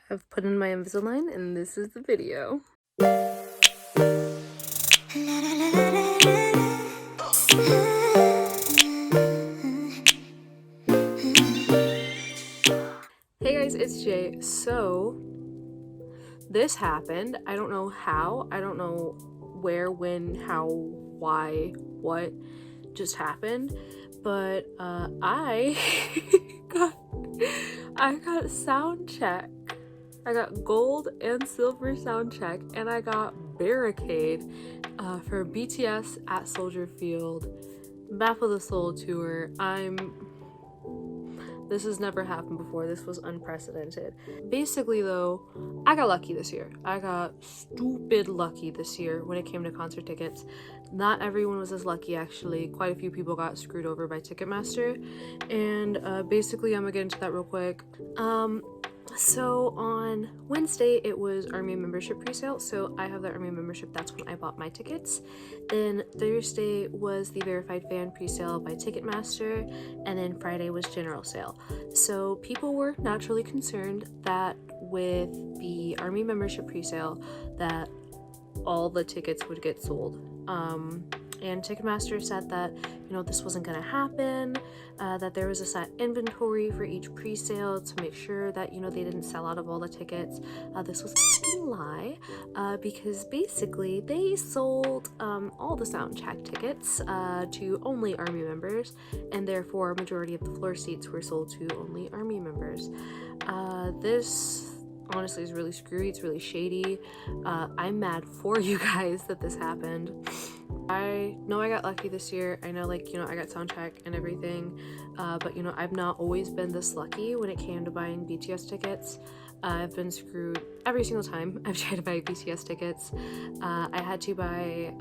have put in my Invisalign and this is the video. Hey guys, it's Jay. So this happened. I don't know how, I don't know where, when, how, why, what just happened, but I got sound check. I got gold and silver sound check, and I got barricade for BTS at Soldier Field Map of the Soul tour. This has never happened before. This was unprecedented. Basically though, I got lucky this year. I got stupid lucky this year when it came to concert tickets. Not everyone was as lucky actually. Quite a few people got screwed over by Ticketmaster. And basically I'm gonna get into that real quick. So on Wednesday it was Army membership presale, so I have the Army membership. That's when I bought my tickets. Then Thursday was the verified fan presale by Ticketmaster, and then Friday was general sale. So people were naturally concerned that with the Army membership presale that all the tickets would get sold. And Ticketmaster said that, you know, this wasn't gonna happen, that there was a set inventory for each pre-sale to make sure that, you know, they didn't sell out of all the tickets. This was a lie, because basically they sold all the soundcheck tickets to only Army members, and therefore a majority of the floor seats were sold to only Army members. This honestly is really screwy. It's really shady. I'm mad for you guys that this happened. I know I got lucky this year. I know, like, you know, I got soundcheck and everything, but you know, I've not always been this lucky when it came to buying BTS tickets. I've been screwed every single time I've tried to buy BTS tickets. I had to buy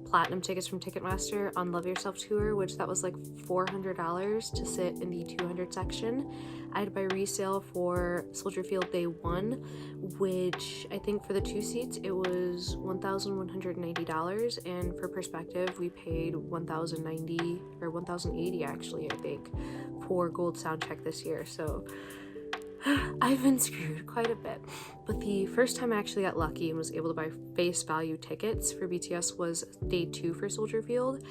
platinum tickets from Ticketmaster on Love Yourself tour, which that was like $400 to sit in the 200 section. I had to buy resale for Soldier Field Day 1, which I think for the 2 seats it was $1,190, and for perspective we paid $1,090 or $1,080 actually, I think, for gold soundcheck this year. So I've been screwed quite a bit. But the first time I actually got lucky and was able to buy face value tickets for BTS was Day 2 for Soldier Field,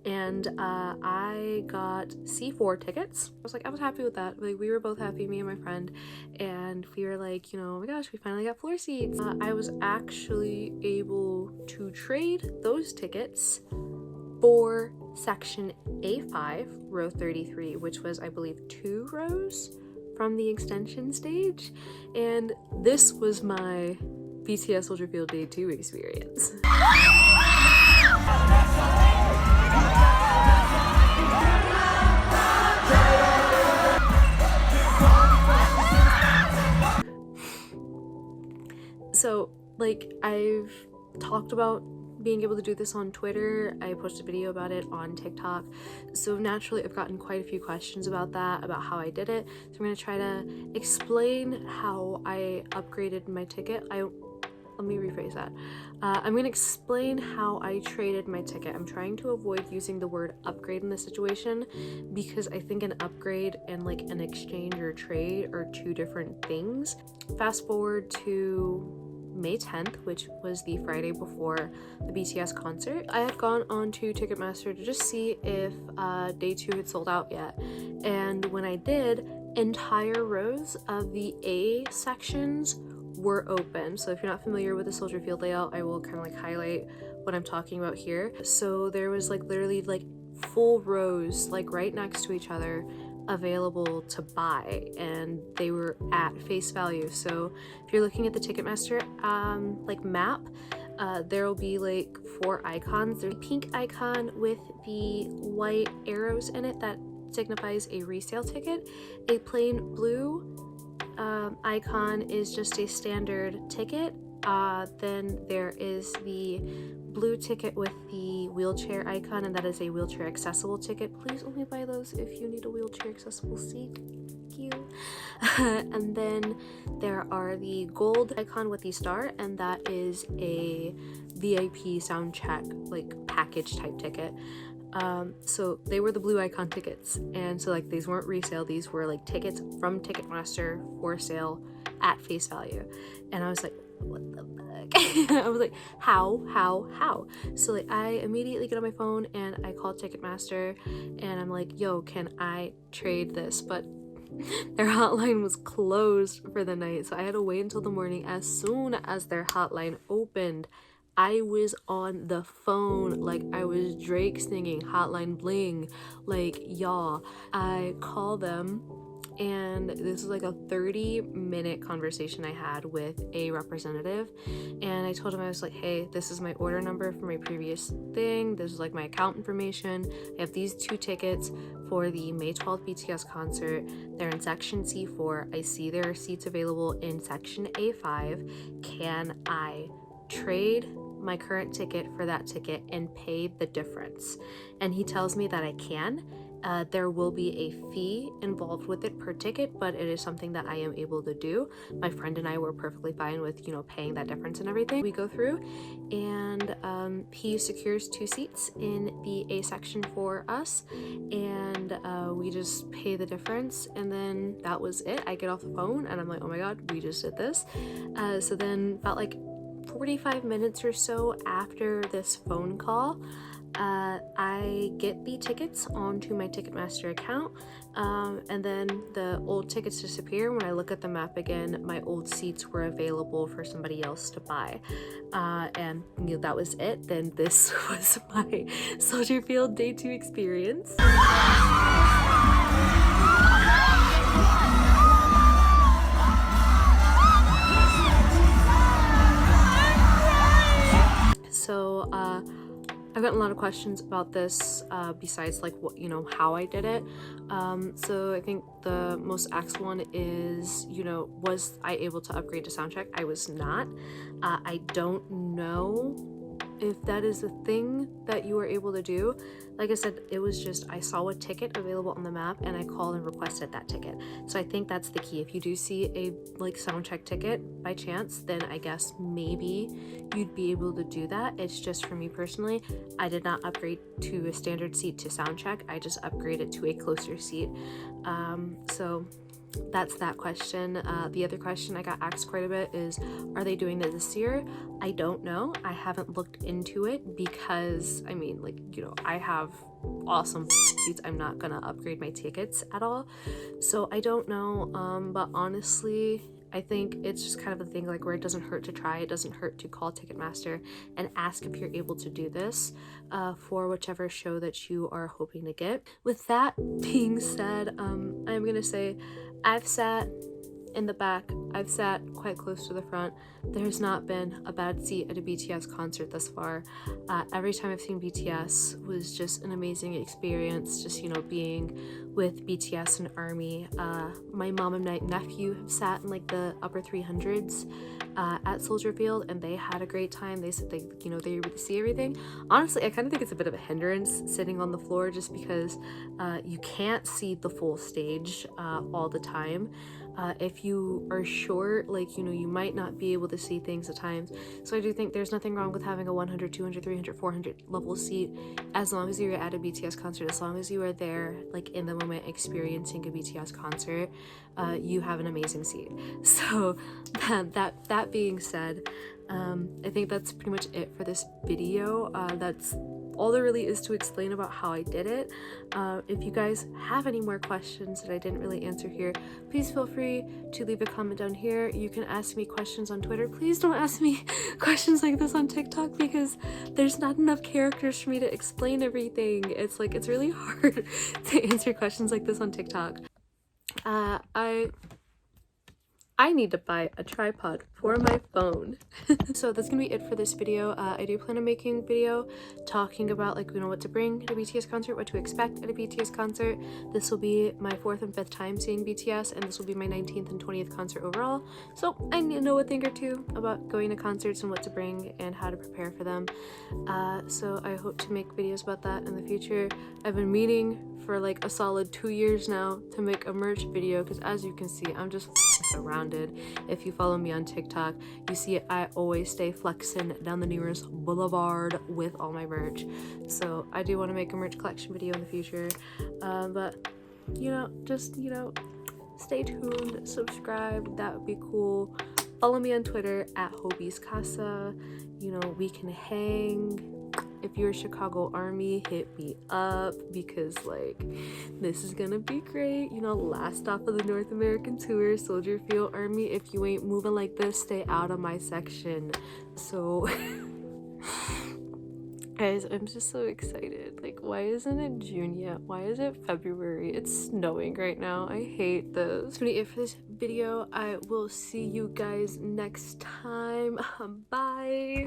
and I got C4 tickets. I was happy with that. Like, we were both happy, me and my friend, and we were like, you know, oh my gosh, we finally got floor seats. I was actually able to trade those tickets for section A5, row 33, which was, I believe, 2 rows from the extension stage, and this was my BTS Soldier Field Day 2 experience. So, like, I've talked about being able to do this on Twitter. I posted a video about it on TikTok. So naturally I've gotten quite a few questions about that, about how I did it. So I'm going to try to explain how I upgraded my ticket. Let me rephrase that. I'm going to explain how I traded my ticket. I'm trying to avoid using the word upgrade in this situation because I think an upgrade and like an exchange or trade are two different things. Fast forward to May 10th, which was the Friday before the BTS concert. I had gone on to Ticketmaster to just see if Day 2 had sold out yet, and when I did, entire rows of the A sections were open. So if you're not familiar with the Soldier Field layout, I will kind of like highlight what I'm talking about here. So there was like literally like full rows like right next to each other available to buy, and they were at face value. So if you're looking at the Ticketmaster like map, there will be like 4 icons. There's a pink icon with the white arrows in it that signifies a resale ticket. A plain blue icon is just a standard ticket. Then there is the blue ticket with the wheelchair icon, and that is a wheelchair accessible ticket. Please only buy those if you need a wheelchair accessible seat. Thank you. And then there are the gold icon with the star, and that is a VIP soundcheck like package type ticket. So they were the blue icon tickets, and so like these weren't resale, these were like tickets from Ticketmaster for sale at face value. And I was like, what the fuck? I was like, how? So like I immediately get on my phone and I call Ticketmaster and I'm like, yo, can I trade this? But their hotline was closed for the night, so I had to wait until the morning. As soon as their hotline opened, I was on the phone like I was Drake singing Hotline Bling. Like, y'all, I call them, and this was like a 30-minute conversation I had with a representative, and I told him, I was like, hey, this is my order number for my previous thing, this is like my account information, I have these 2 tickets for the May 12th BTS concert, they're in section C4, I see there are seats available in section A5, can I trade my current ticket for that ticket and pay the difference? And he tells me that I can. There will be a fee involved with it per ticket, but it is something that I am able to do. My friend and I were perfectly fine with, paying that difference and everything. We go through and he secures 2 seats in the A section for us, and we just pay the difference, and then that was it. I get off the phone and I'm like, oh my god, we just did this. So then about like 45 minutes or so after this phone call, I get the tickets onto my Ticketmaster account, and then the old tickets disappear. When I look at the map again, my old seats were available for somebody else to buy, and that was it. Then this was my Soldier Field Day 2 experience. So I've gotten a lot of questions about this, besides like what, how I did it. So I think the most asked one is, was I able to upgrade to soundcheck? I was not. I don't know if that is a thing that you are able to do. Like I said, it was just, I saw a ticket available on the map and I called and requested that ticket. So I think that's the key. If you do see a soundcheck ticket by chance, then I guess maybe you'd be able to do that. It's just, for me personally, I did not upgrade to a standard seat to soundcheck. I just upgraded to a closer seat. So that's that question. The other question I got asked quite a bit is, are they doing it this year? I don't know. I haven't looked into it because, I have awesome seats. I'm not gonna upgrade my tickets at all. So I don't know, but honestly, I think it's just kind of a thing like where it doesn't hurt to try. It doesn't hurt to call Ticketmaster and ask if you're able to do this for whichever show that you are hoping to get. With that being said, I'm gonna say I've sat in the back, I've sat quite close to the front. There's not been a bad seat at a BTS concert thus far. Every time I've seen BTS was just an amazing experience, just being with BTS and ARMY. My mom and my nephew have sat in like the upper 300s at Soldier Field, and they had a great time. They said they were able to see everything. Honestly, I kind of think it's a bit of a hindrance sitting on the floor, just because you can't see the full stage all the time. If you are short, you might not be able to see things at times. So I do think there's nothing wrong with having a 100, 200, 300, 400 level seat, as long as you're at a BTS concert, as long as you are there, in the moment experiencing a BTS concert, you have an amazing seat. So that being said, I think that's pretty much it for this video. That's all there really is to explain about how I did it. If you guys have any more questions that I didn't really answer here, please feel free to leave a comment down here. You can ask me questions on Twitter. Please don't ask me questions like this on TikTok, because there's not enough characters for me to explain everything. It's really hard to answer questions like this on TikTok. I need to buy a tripod for my phone. So that's gonna be it for this video. I do plan on making a video talking about what to bring at a BTS concert, what to expect at a BTS concert. This will be my 4th and 5th time seeing BTS, and this will be my 19th and 20th concert overall. So I need to know a thing or two about going to concerts and what to bring and how to prepare for them. So I hope to make videos about that in the future. I've been meaning for a solid 2 years now to make a merch video, because as you can see, I'm just surrounded. If you follow me on TikTok, you see I always stay flexing down the nearest boulevard with all my merch. So I do want to make a merch collection video in the future, but just stay tuned, subscribe, that would be cool. Follow me on Twitter at hobiskasa. You know, we can hang. If you're a Chicago Army, hit me up, because like this is gonna be great. You know, last stop of the North American tour, Soldier Field Army. If you ain't moving like this, stay out of my section. So guys, I'm just so excited. Like, why isn't it June yet? Why is it February? It's snowing right now. I hate this. That's gonna be it for this video. I will see you guys next time. Bye.